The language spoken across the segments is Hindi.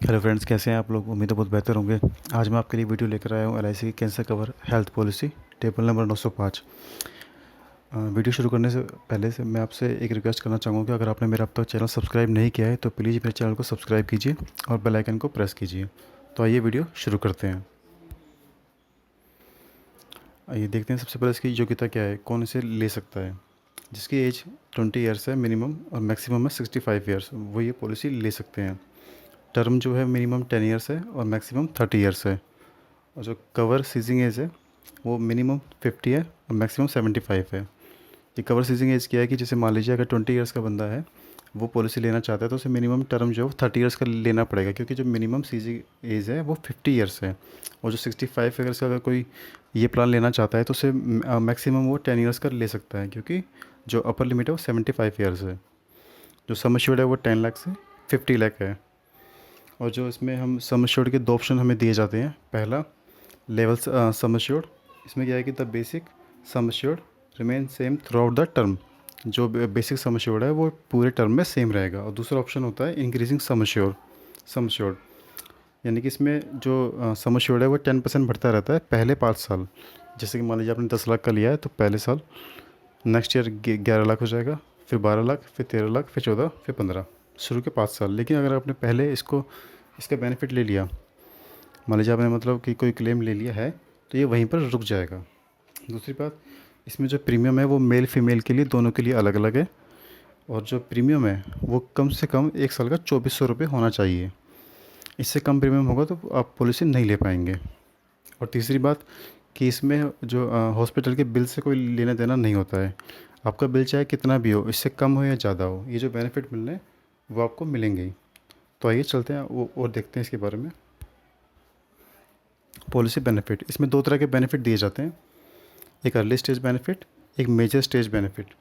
हेलो फ्रेंड्स, कैसे हैं आप लोग। उम्मीद है बहुत बेहतर होंगे। आज मैं आपके लिए वीडियो लेकर आया हूँ एलआईसी की cancer cover health policy table number 905। Video शुरू करने से पहले से मैं आपसे एक रिक्वेस्ट करना चाहूँगा कि अगर आपने मेरा अब तक चैनल सब्सक्राइब नहीं किया है तो प्लीज़ मेरे चैनल को सब्सक्राइब कीजिए और बेल आइकन को प्रेस कीजिए। तो आइए वीडियो शुरू करते हैं। आइए देखते हैं सबसे पहले इसकी योग्यता क्या है, कौन इसे ले सकता है। जिसकी एज 20 ईयर्स है मिनिमम और मैक्सिमम है 65 ईयर्स, वो ये पॉलिसी ले सकते हैं। टर्म जो है मिनिमम 10 ईयर्स है और मैक्सिमम 30 ईयर्स है। और जो कवर सीजिंग एज है वो मिनिमम 50 है और मैक्सिमम 75 है। ये कवर सीजिंग एज क्या है कि जैसे मान लीजिए अगर 20 ईयर्स का बंदा है, वो पॉलिसी लेना चाहता है तो उसे मिनिमम टर्म जो है वो 30 ईयर्स का लेना पड़ेगा, क्योंकि जो मिनिमम सीजिंग एज है वो 50 ईयर्स है। और जो 65 ईयर्स का अगर कोई ये प्लान लेना चाहता है तो उसे मैक्सिमम वो 10 ईयर्स का ले सकता है, क्योंकि जो अपर लिमिट है वो 75 ईयर्स है। जो सम एश्योर्ड है वो 10 लाख से 50 लाख है। और जो इसमें हम सम एश्योर्ड के दो ऑप्शन हमें दिए जाते हैं। पहला लेवल सम एश्योर्ड, इसमें क्या है कि the basic sum assured remain same through out the term. जो बेसिक सम एश्योर्ड है वो पूरे टर्म में सेम रहेगा। और दूसरा ऑप्शन होता है इंक्रीजिंग सम एश्योर्ड, यानी कि इसमें जो सम एश्योर्ड है वो 10% बढ़ता रहता है पहले 5 साल। जैसे कि मान लीजिए आपने 10 लाख का लिया है तो पहले साल नेक्स्ट ईयर 11 लाख हो जाएगा, फिर 12 लाख, फिर 13 लाख, फिर 14, फिर 15, शुरू के 5 साल। लेकिन अगर आपने पहले इसका बेनिफिट ले लिया, मान लीजिए आपने मतलब कि कोई क्लेम ले लिया है, तो ये वहीं पर रुक जाएगा। दूसरी बात, इसमें जो प्रीमियम है वो मेल फीमेल के लिए दोनों के लिए अलग अलग है। और जो प्रीमियम है वो कम से कम 1 साल का 2400 रुपये होना चाहिए। इससे कम प्रीमियम होगा तो आप पॉलिसी नहीं ले पाएंगे। और तीसरी बात कि इसमें जो हॉस्पिटल के बिल से कोई लेना देना नहीं होता है। आपका बिल चाहे कितना भी हो, इससे कम हो या ज़्यादा हो, ये जो बेनिफिट मिल रहे हैं वो आपको मिलेंगे ही। तो आइए चलते हैं वो और देखते हैं इसके बारे में। पॉलिसी बेनिफिट, इसमें दो तरह के बेनिफिट दिए जाते हैं। एक अर्ली स्टेज बेनिफिट, एक major stage benefit.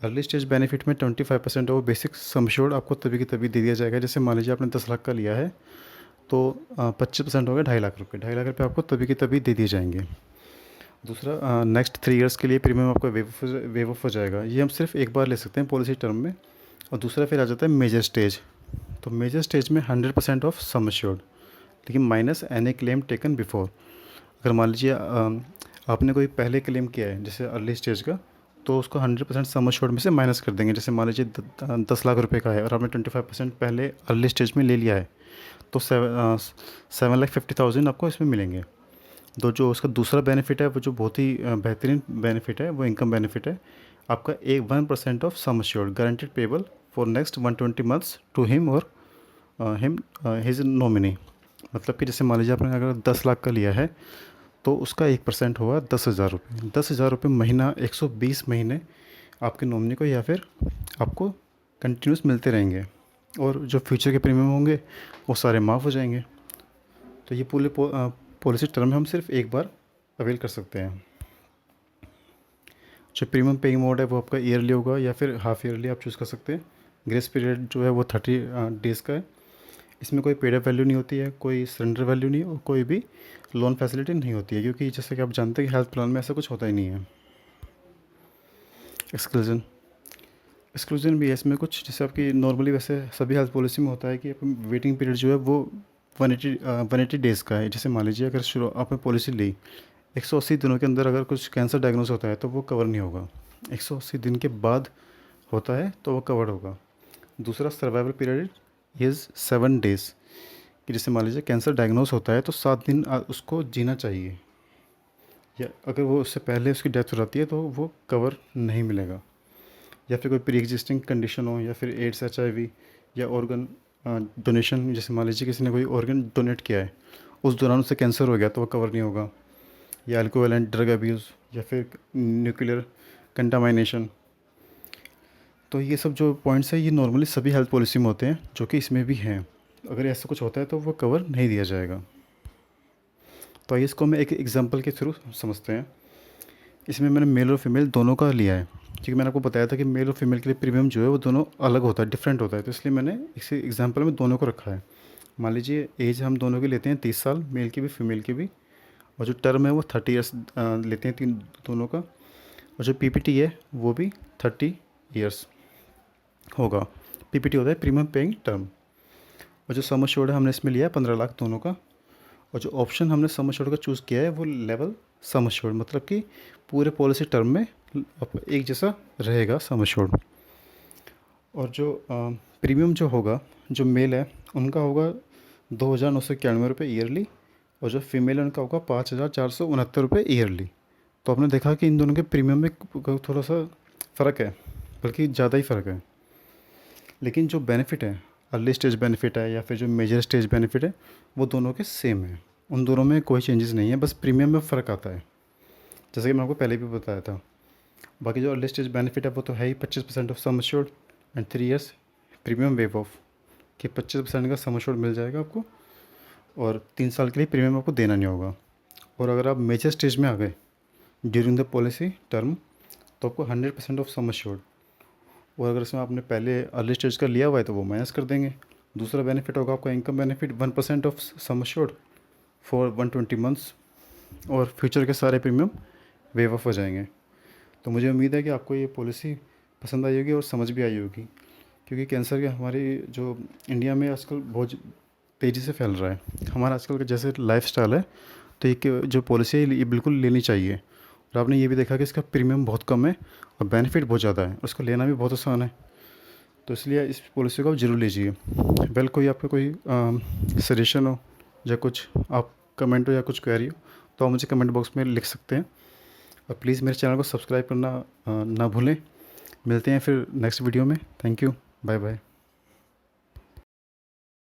Early stage benefit में 25% ऑफ बेसिक सम एश्योर्ड आपको तभी की तभी दे दिया जाएगा। जैसे मान लीजिए आपने 10 लाख का लिया है तो 25% हो गया 2.5 लाख रुपये। 2.5 लाख रुपये आपको तभी की तभी दे दिए जाएंगे। दूसरा, नेक्स्ट 3 ईयर्स के लिए प्रीमियम आपका वेव ऑफ हो जाएगा। ये हम सिर्फ एक बार ले सकते हैं पॉलिसी टर्म में। और दूसरा फिर आ जाता है मेजर स्टेज। तो मेजर स्टेज में 100% ऑफ सम एश्योर्ड, लेकिन minus any claim taken before. अगर मान लीजिए आपने कोई पहले क्लेम किया है जैसे अर्ली स्टेज का, तो उसको 100% सम एश्योर्ड में से माइनस कर देंगे। जैसे मान लीजिए 10 लाख रुपये का है और आपने 25% पहले अर्ली स्टेज में ले लिया है, तो 7,50,000 आपको इसमें मिलेंगे। दो जो उसका दूसरा बेनिफिट है वो जो बहुत ही बेहतरीन बेनिफिट है वो इनकम बेनिफिट है। आपका एक 1% of sum assured guaranteed payable for next 120 months to him और हिम हिज नॉमिनी। मतलब कि जैसे मान लीजिए आपने अगर 10 लाख का लिया है तो उसका 1% होगा 10,000 रुपये। 10,000 रुपये महीना 120 महीने आपके नॉमिनी को या फिर आपको कंटिन्यूस मिलते रहेंगे। और जो फ्यूचर के प्रीमियम होंगे वो सारे माफ़ हो जाएंगे। तो ये पूरे पॉलिसी टर्म में हम सिर्फ एक बार अवेल कर सकते हैं। जो प्रीमियम पेइंग मोड है वो आपका ईयरली होगा या फिर हाफ ईयरली आप चूज़ कर सकते हैं। ग्रेस पीरियड जो है वो 30 डेज़ का है। इसमें कोई पेड अप वैल्यू नहीं होती है, कोई सरेंडर वैल्यू नहीं और कोई भी लोन फैसिलिटी नहीं होती है, क्योंकि जैसे कि आप जानते हैं कि हेल्थ प्लान में ऐसा कुछ होता ही नहीं है। एक्सक्लूजन, एक्सक्लूजन भी है इसमें कुछ। जैसे आपकी नॉर्मली वैसे सभी हेल्थ पॉलिसी में होता है कि वेटिंग पीरियड जो है वो 180 डेज़ का है। जैसे मान लीजिए अगर शुरू आपने पॉलिसी ली, 180 दिनों के अंदर अगर कुछ कैंसर डायग्नोस होता है तो वो कवर नहीं होगा। 180 दिन के बाद होता है तो वो कवर होगा। दूसरा सर्वाइवल पीरियड इज़ 7 डेज़, कि जैसे मान लीजिए कैंसर डायग्नोस होता है तो 7 दिन उसको जीना चाहिए, या अगर वो उससे पहले उसकी डेथ हो जाती है तो वो कवर नहीं मिलेगा। या फिर कोई प्री एग्जिस्टिंग कंडीशन हो, या फिर एड्स, HIV, या ऑर्गन डोनेशन। जैसे मान लीजिए किसी ने कोई ऑर्गन डोनेट किया है, उस दौरान उससे कैंसर हो गया तो वो कवर नहीं होगा। या अल्कोहल एंड ड्रग अब्यूज़, या फिर न्यूक्लियर कंटामिनेशन। तो ये सब जो पॉइंट्स है ये नॉर्मली सभी हेल्थ पॉलिसी में होते हैं, जो कि इसमें भी हैं। अगर ऐसा कुछ होता है तो वो कवर नहीं दिया जाएगा। तो आइए इसको हम एक एग्जांपल के थ्रू समझते हैं। इसमें मैंने मेल और फीमेल दोनों का लिया है, क्योंकि मैंने आपको बताया था कि मेल और फीमेल के लिए प्रीमियम जो है वो दोनों अलग होता है, डिफरेंट होता है। तो इसलिए मैंने इसी एग्जांपल में दोनों को रखा है। मान लीजिए एज हम दोनों की लेते हैं 30 साल, मेल की भी फीमेल की भी। और जो टर्म है वो 30 ईयर्स लेते हैं तीन दोनों का। और जो PPT है वो भी 30 ईयर्स होगा। PPT होता है प्रीमियम पेइंग टर्म। और जो सम एश्योर्ड है हमने इसमें लिया है 15 लाख दोनों का। और जो ऑप्शन हमने सम एश्योर्ड का चूज़ किया है वो लेवल सम एश्योर्ड, मतलब कि पूरे पॉलिसी टर्म में एक जैसा रहेगा सम एश्योर्ड। और जो प्रीमियम जो होगा, जो मेल है उनका होगा 2,991 रुपये ईयरली, और जो फीमेल है उनका होगा 5,469 रुपये ईयरली। तो आपने देखा कि इन दोनों के प्रीमियम में थोड़ा सा फ़र्क है, बल्कि ज़्यादा ही फ़र्क है। लेकिन जो बेनिफिट है, अर्ली स्टेज बेनिफिट है या फिर जो मेजर स्टेज बेनिफिट है, वो दोनों के सेम है। उन दोनों में कोई चेंजेस नहीं है, बस प्रीमियम में फ़र्क आता है, जैसे कि मैं आपको पहले भी बताया था। बाकी जो अर्ली स्टेज बेनिफिट है वो तो है ही 25% of sum assured and 3 years premium wave of, कि 25% का सम एश्योर्ड मिल जाएगा आपको, और 3 साल के लिए प्रीमियम आपको देना नहीं होगा। और अगर आप मेजर स्टेज में आ गए ड्यूरिंग द पॉलिसी टर्म, तो आपको 100% ऑफ सम एश्योर्ड, और अगर इसमें आपने पहले अर्ली स्टेज का लिया हुआ है तो वो माइनस कर देंगे। दूसरा बेनिफिट होगा आपका income benefit 1% of sum assured for 120 months, और फ्यूचर के सारे प्रीमियम वेव ऑफ हो जाएंगे। तो मुझे उम्मीद है कि आपको ये पॉलिसी पसंद आई होगी और समझ भी आई होगी, क्योंकि कैंसर के हमारी जो इंडिया में आजकल बहुत तेज़ी से फैल रहा है। हमारा आजकल का जैसे लाइफस्टाइल है, तो ये जो पॉलिसी है ये बिल्कुल लेनी चाहिए। और आपने ये भी देखा कि इसका प्रीमियम बहुत कम है और बेनिफिट बहुत ज़्यादा है, उसको लेना भी बहुत आसान है। तो इसलिए इस पॉलिसी को आप ज़रूर लीजिए। वेल, कोई आपका कोई सजेशन हो या कुछ आप कमेंट हो या कुछ क्वेरी हो, तो आप मुझे कमेंट बॉक्स में लिख सकते हैं। और प्लीज़ मेरे चैनल को सब्सक्राइब करना ना भूलें। मिलते हैं फिर नेक्स्ट वीडियो में। Thank you, bye bye.